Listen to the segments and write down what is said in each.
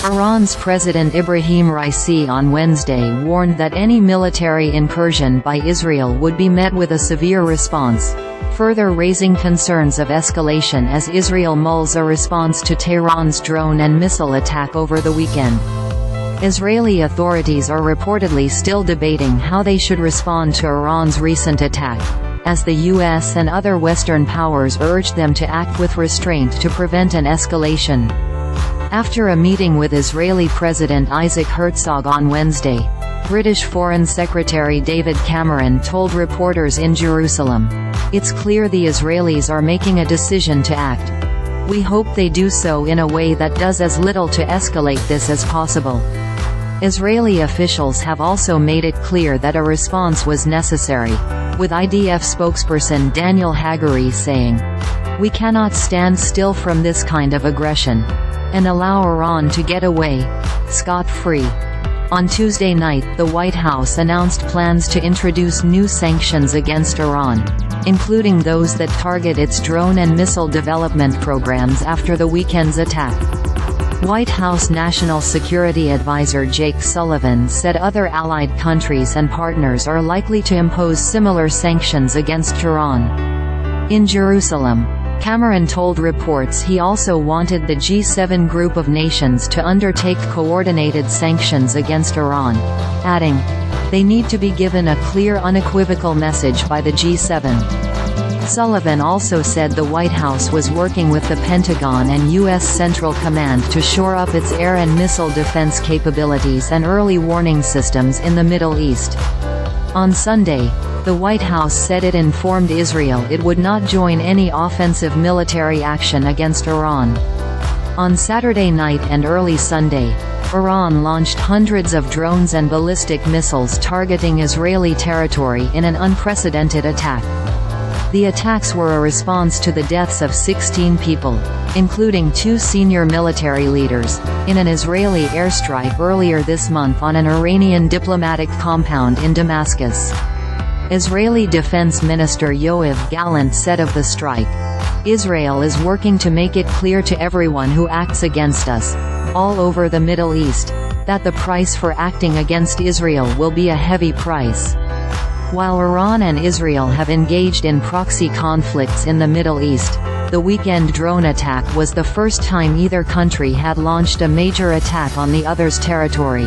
Iran's President Ebrahim Raisi on Wednesday warned that any military incursion by Israel would be met with a severe response, further raising concerns of escalation as Israel mulls a response to Tehran's drone and missile attack over the weekend. Israeli authorities are reportedly still debating how they should respond to Iran's recent attack, as the US and other Western powers urged them to act with restraint to prevent an escalation. After a meeting with Israeli President Isaac Herzog on Wednesday, British Foreign Secretary David Cameron told reporters in Jerusalem, "It's clear the Israelis are making a decision to act. We hope they do so in a way that does as little to escalate this as possible." Israeli officials have also made it clear that a response was necessary, with IDF spokesperson Daniel Hagari saying, "We cannot stand still from this kind of aggression and allow Iran to get away scot-free." On Tuesday night, the White House announced plans to introduce new sanctions against Iran, including those that target its drone and missile development programs after the weekend's attack. White House National Security Advisor Jake Sullivan said other allied countries and partners are likely to impose similar sanctions against Tehran. In Jerusalem, Cameron told reports he also wanted the G7 group of nations to undertake coordinated sanctions against Iran, adding, "They need to be given a clear unequivocal message by the G7. Sullivan also said the White House was working with the Pentagon and U.S. Central Command to shore up its air and missile defense capabilities and early warning systems in the Middle East. On Sunday, the White House said it informed Israel it would not join any offensive military action against Iran. On Saturday night and early Sunday, Iran launched hundreds of drones and ballistic missiles targeting Israeli territory in an unprecedented attack. The attacks were a response to the deaths of 16 people, including 2 senior military leaders, in an Israeli airstrike earlier this month on an Iranian diplomatic compound in Damascus. Israeli Defense Minister Yoav Gallant said of the strike, "Israel is working to make it clear to everyone who acts against us, all over the Middle East, that the price for acting against Israel will be a heavy price." While Iran and Israel have engaged in proxy conflicts in the Middle East, the weekend drone attack was the first time either country had launched a major attack on the other's territory.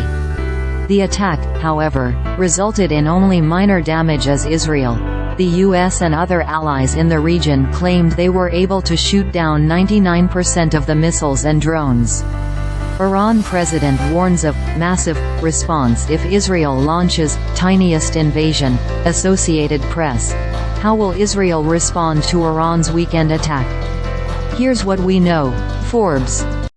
The attack, however, resulted in only minor damage as Israel, the US and other allies in the region claimed they were able to shoot down 99% of the missiles and drones. Iran president warns of massive response if Israel launches tiniest invasion. Associated Press. How will Israel respond to Iran's weekend attack? Here's what we know. Forbes.